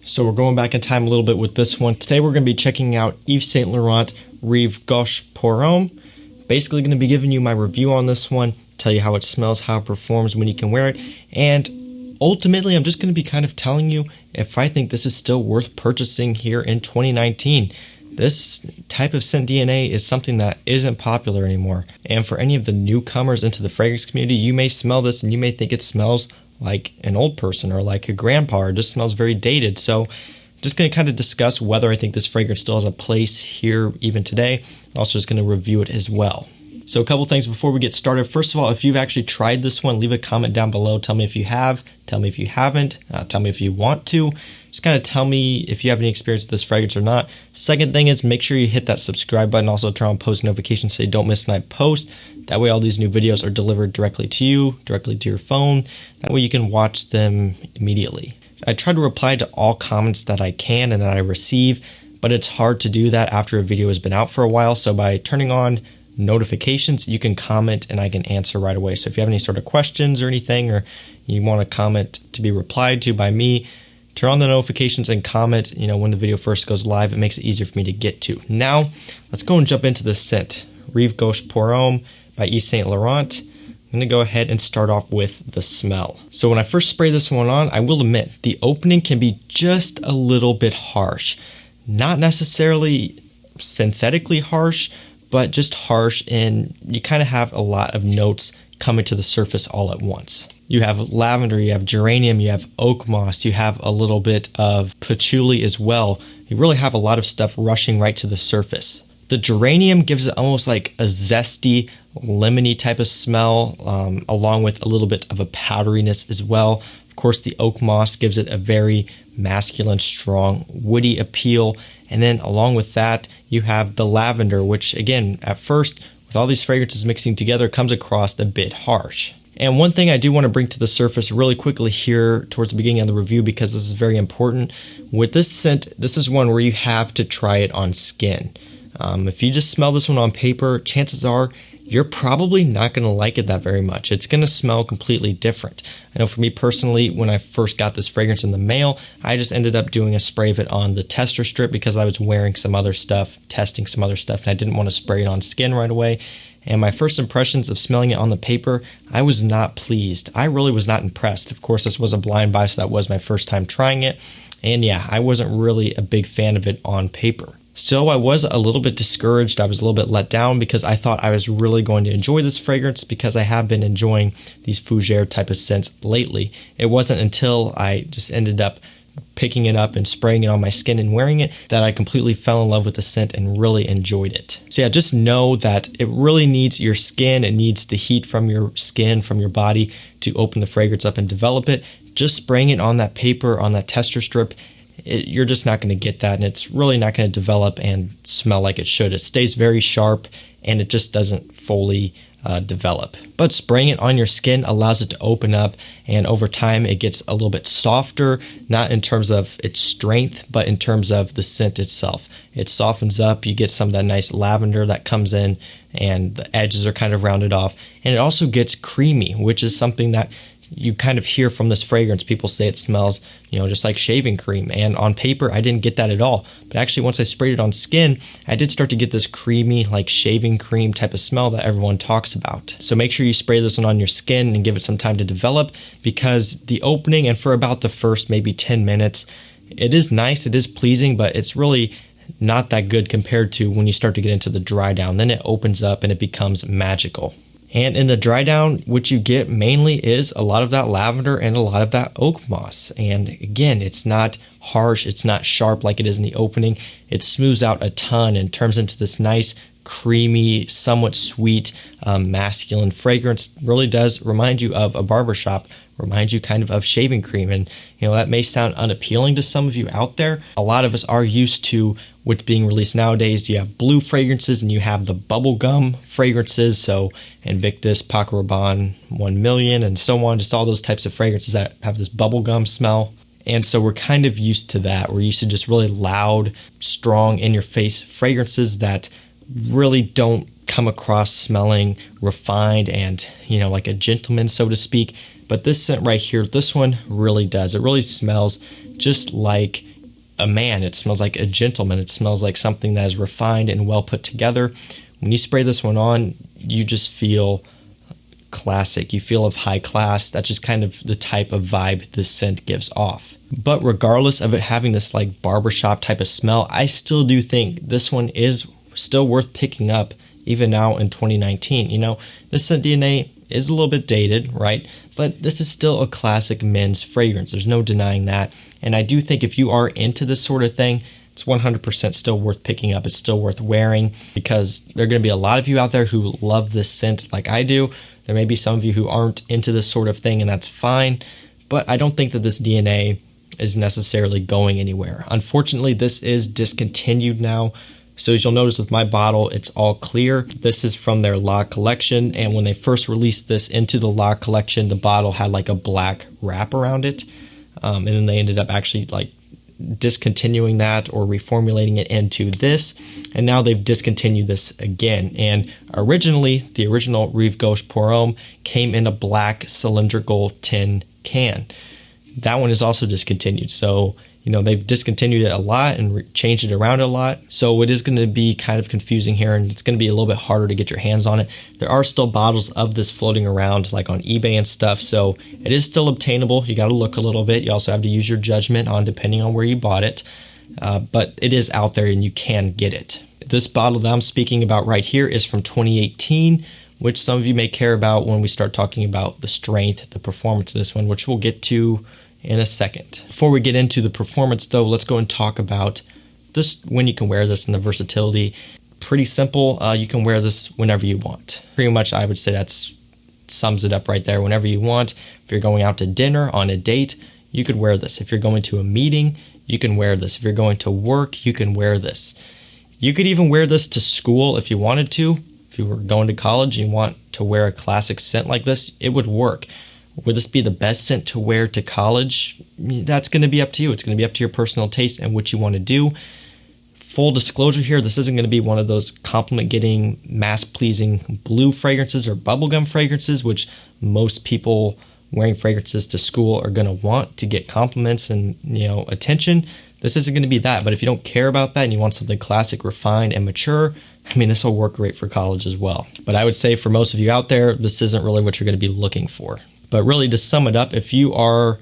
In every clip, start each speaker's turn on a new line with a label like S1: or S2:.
S1: So we're going back in time a little bit with this one. Today we're going to be checking out Yves Saint Laurent Rive Gauche pour Homme. Basically going to be giving you my review on this one, tell you how it smells, how it performs, when you can wear it, and ultimately I'm just going to be kind of telling you if I think this is still worth purchasing here in 2019. This type of scent DNA is something that isn't popular anymore. And for any of the newcomers into the fragrance community, you may smell this and you may think it smells like an old person or like a grandpa, or just smells very dated. So just going to kind of discuss whether I think this fragrance still has a place here even today. Also just going to review it as well. So a couple things before we get started. First of all, if you've actually tried this one, leave a comment down below. Tell me if you have, tell me if you haven't, tell me if you want to. Just kind of tell me if you have any experience with this fragrance or not. Second thing is make sure you hit that subscribe button. Also turn on post notifications so you don't miss when I post. That way all these new videos are delivered directly to you, directly to your phone. That way you can watch them immediately. I try to reply to all comments that I can and that I receive, but it's hard to do that after a video has been out for a while. So by turning on notifications, you can comment and I can answer right away. So if you have any sort of questions or anything, or you want a comment to be replied to by me, turn on the notifications and comment, when the video first goes live. It makes it easier for me to get to. Now, let's go and jump into the scent. Rive Gauche pour Homme by Yves Saint Laurent. I'm going to go ahead and start off with the smell. So when I first spray this one on, I will admit the opening can be just a little bit harsh. Not necessarily synthetically harsh, but just harsh, and you kind of have a lot of notes coming to the surface all at once. You have lavender, you have geranium, you have oak moss, you have a little bit of patchouli as well. You really have a lot of stuff rushing right to the surface. The geranium gives it almost like a zesty, lemony type of smell, along with a little bit of a powderiness as well. Of course, the oak moss gives it a very masculine, strong, woody appeal. And then along with that, you have the lavender, which again, at first, with all these fragrances mixing together, comes across a bit harsh. And one thing I do want to bring to the surface really quickly here towards the beginning of the review, because this is very important. With this scent, this is one where you have to try it on skin. If you just smell this one on paper, chances are you're probably not going to like it that very much. It's going to smell completely different. I know for me personally, when I first got this fragrance in the mail, I just ended up doing a spray of it on the tester strip because I was wearing some other stuff, testing some other stuff, and I didn't want to spray it on skin right away. And my first impressions of smelling it on the paper, I was not pleased. I really was not impressed. Of course, this was a blind buy, so that was my first time trying it. And yeah, I wasn't really a big fan of it on paper. So I was a little bit discouraged. I was a little bit let down because I thought I was really going to enjoy this fragrance because I have been enjoying these fougere type of scents lately. It wasn't until I just ended up picking it up and spraying it on my skin and wearing it that I completely fell in love with the scent and really enjoyed it. So yeah, just know that it really needs your skin. It needs the heat from your skin, from your body to open the fragrance up and develop it. Just spraying it on that paper, on that tester strip, you're just not going to get that, and it's really not going to develop and smell like it should. It stays very sharp and it just doesn't fully develop. But spraying it on your skin allows it to open up, and over time it gets a little bit softer, not in terms of its strength, but in terms of the scent itself. It softens up, you get some of that nice lavender that comes in, and the edges are kind of rounded off, and it also gets creamy, which is something that you kind of hear from this fragrance. People say it smells, just like shaving cream. And on paper, I didn't get that at all. But actually, once I sprayed it on skin, I did start to get this creamy, like shaving cream type of smell that everyone talks about. So make sure you spray this one on your skin and give it some time to develop, because the opening, and for about the first maybe 10 minutes, it is nice, it is pleasing, but it's really not that good compared to when you start to get into the dry down. Then it opens up and it becomes magical. And in the dry down, what you get mainly is a lot of that lavender and a lot of that oak moss. And again, it's not harsh, it's not sharp like it is in the opening. It smooths out a ton and turns into this nice, creamy, somewhat sweet, masculine fragrance. Really does remind you of a barbershop, reminds you kind of shaving cream. And that may sound unappealing to some of you out there. A lot of us are used to what's being released nowadays. You have blue fragrances and you have the bubblegum fragrances. So Invictus, Paco Rabanne, 1 Million, and so on. Just all those types of fragrances that have this bubblegum smell. And so we're kind of used to that. We're used to just really loud, strong, in-your-face fragrances that really don't come across smelling refined and, like a gentleman, so to speak. But this scent right here, this one really does. It really smells just like a man. It smells like a gentleman. It smells like something that is refined and well put together. When you spray this one on, you just feel classic. You feel of high class. That's just kind of the type of vibe this scent gives off. But regardless of it having this like barbershop type of smell, I still do think this one is still worth picking up even now in 2019. You know, this scent DNA is a little bit dated, right? But this is still a classic men's fragrance. There's no denying that. And I do think if you are into this sort of thing, it's 100% still worth picking up. It's still worth wearing because there are going to be a lot of you out there who love this scent like I do. There may be some of you who aren't into this sort of thing, and that's fine. But I don't think that this DNA is necessarily going anywhere. Unfortunately, this is discontinued now. So as you'll notice with my bottle, it's all clear. This is from their La collection, and when they first released this into the La collection, the bottle had like a black wrap around it, and then they ended up actually like discontinuing that or reformulating it into this, and now they've discontinued this again. And originally, the original Rive Gauche Pour Homme came in a black cylindrical tin can. That one is also discontinued. So you know, they've discontinued it a lot and changed it around a lot. So it is going to be kind of confusing here, and it's going to be a little bit harder to get your hands on it. There are still bottles of this floating around like on eBay and stuff. So it is still obtainable. You got to look a little bit. You also have to use your judgment on depending on where you bought it. But it is out there and you can get it. This bottle that I'm speaking about right here is from 2018, which some of you may care about when we start talking about the strength, the performance of this one, which we'll get to in a second. Before we get into the performance though, let's go and talk about this, when you can wear this and the versatility. Pretty simple. You can wear this whenever you want. Pretty much I would say that sums it up right there. Whenever you want. If you're going out to dinner, on a date, you could wear this. If you're going to a meeting, you can wear this. If you're going to work, you can wear this. You could even wear this to school if you wanted to. If you were going to college and you want to wear a classic scent like this, it would work. Would this be the best scent to wear to college? That's going to be up to you. It's going to be up to your personal taste and what you want to do. Full disclosure here, this isn't going to be one of those compliment-getting, mass-pleasing blue fragrances or bubblegum fragrances, which most people wearing fragrances to school are going to want to get compliments and, you know, attention. This isn't going to be that. But if you don't care about that and you want something classic, refined, and mature, I mean, this will work great for college as well. But I would say for most of you out there, this isn't really what you're going to be looking for. But really, to sum it up, if you are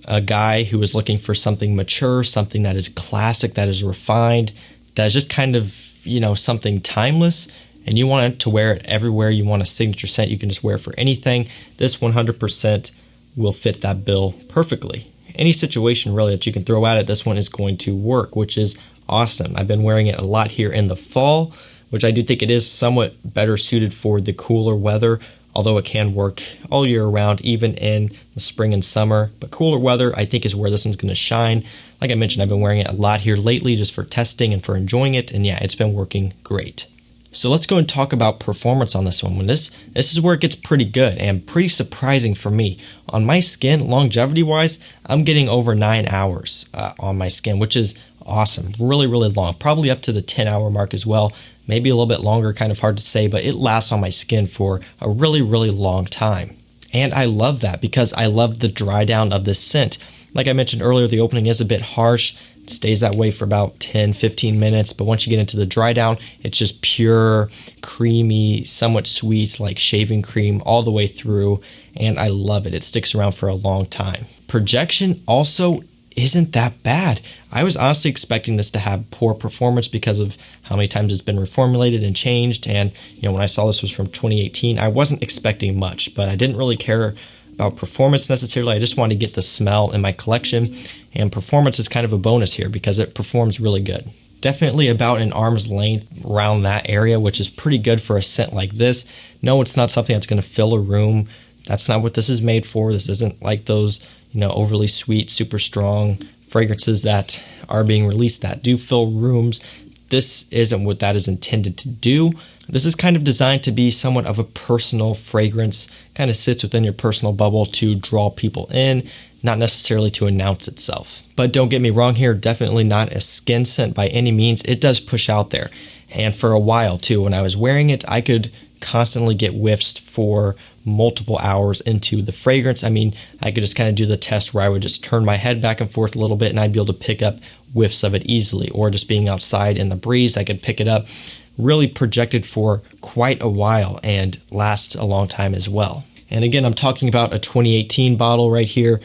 S1: a guy who is looking for something mature, something that is classic, that is refined, that is just kind of, you know, something timeless, and you want to wear it everywhere, you want a signature scent you can just wear for anything, this 100% will fit that bill perfectly. Any situation really that you can throw at it, this one is going to work, which is awesome. I've been wearing it a lot here in the fall, which I do think it is somewhat better suited for the cooler weather, although it can work all year round, even in the spring and summer. But cooler weather, I think, is where this one's going to shine. Like I mentioned, I've been wearing it a lot here lately just for testing and for enjoying it. And yeah, it's been working great. So let's go and talk about performance on this one. When this is where it gets pretty good and pretty surprising for me. On my skin, longevity-wise, I'm getting over 9 hours on my skin, which is awesome. Really, really long. Probably up to the 10-hour mark as well. Maybe a little bit longer, kind of hard to say, but it lasts on my skin for a really, really long time. And I love that because I love the dry down of this scent. Like I mentioned earlier, the opening is a bit harsh. It stays that way for about 10, 15 minutes, but once you get into the dry down, it's just pure, creamy, somewhat sweet, like shaving cream all the way through, and I love it. It sticks around for a long time. Projection also isn't that bad. I was honestly expecting this to have poor performance because of how many times it's been reformulated and changed. And, you know, when I saw this was from 2018, I wasn't expecting much, but I didn't really care about performance necessarily. I just wanted to get the smell in my collection, and performance is kind of a bonus here because it performs really good. Definitely about an arm's length around that area, which is pretty good for a scent like this. No, it's not something that's going to fill a room. That's not what this is made for. This isn't like those, you know, overly sweet, super strong fragrances that are being released that do fill rooms. This isn't what that is intended to do. This is kind of designed to be somewhat of a personal fragrance, kind of sits within your personal bubble to draw people in, not necessarily to announce itself. But don't get me wrong here, definitely not a skin scent by any means. It does push out there. And for a while too, when I was wearing it, I could constantly get whiffs for multiple hours into the fragrance. I mean, I could just kind of do the test where I would just turn my head back and forth a little bit and I'd be able to pick up whiffs of it easily, or just being outside in the breeze, I could pick it up. Really projected for quite a while and lasts a long time as well. And again, I'm talking about a 2018 bottle right here.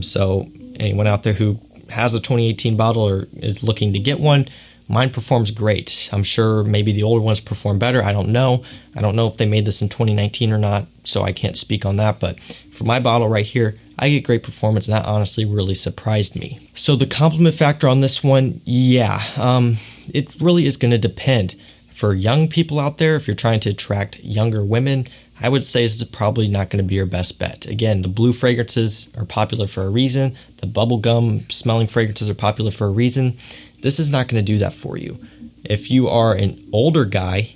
S1: So anyone out there who has a 2018 bottle or is looking to get one, mine performs great. I'm sure maybe the older ones perform better. I don't know. I don't know if they made this in 2019 or not, so I can't speak on that. But for my bottle right here, I get great performance, and that honestly really surprised me. So the compliment factor on this one, it really is going to depend. For young people out there, if you're trying to attract younger women, I would say this is probably not going to be your best bet. Again, the blue fragrances are popular for a reason. The bubblegum smelling fragrances are popular for a reason. This is not going to do that for you. If you are an older guy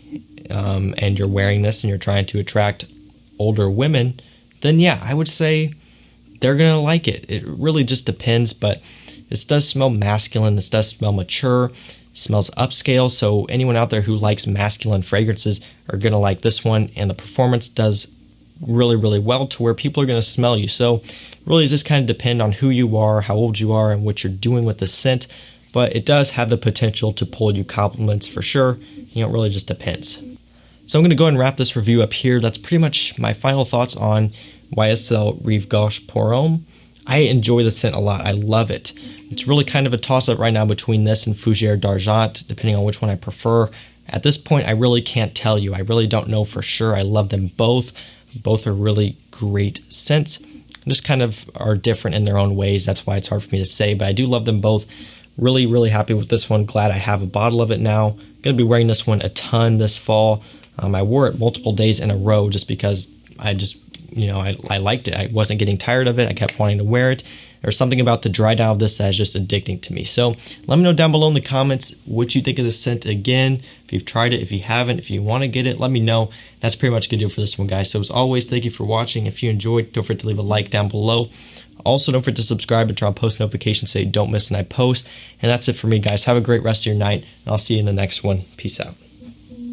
S1: and you're wearing this and you're trying to attract older women, then yeah, I would say they're going to like it. It really just depends, but this does smell masculine. This does smell mature. It smells upscale, so anyone out there who likes masculine fragrances are going to like this one, and the performance does really, really well to where people are going to smell you. So really, it just kind of depend on who you are, how old you are, and what you're doing with the scent. But it does have the potential to pull you compliments for sure. You know, it really just depends. So I'm going to go ahead and wrap this review up here. That's pretty much my final thoughts on YSL Rive Gauche Pour Homme. I enjoy the scent a lot. I love it. It's really kind of a toss-up right now between this and Fougère d'Argent, depending on which one I prefer. At this point, I really can't tell you. I really don't know for sure. I love them both. Both are really great scents. Just kind of are different in their own ways. That's why it's hard for me to say, but I do love them both. Really, really happy with this one. Glad I have a bottle of it now. Going to be wearing this one a ton this fall. I wore it multiple days in a row just because I liked it. I wasn't getting tired of it. I kept wanting to wear it. There's something about the dry down of this that is just addicting to me. So let me know down below in the comments what you think of this scent again. If you've tried it, if you haven't, if you want to get it, let me know. That's pretty much going to do it for this one, guys. So as always, thank you for watching. If you enjoyed, don't forget to leave a like down below. Also, don't forget to subscribe and turn on post notifications so you don't miss when I post. And that's it for me, guys. Have a great rest of your night, and I'll see you in the next one. Peace out.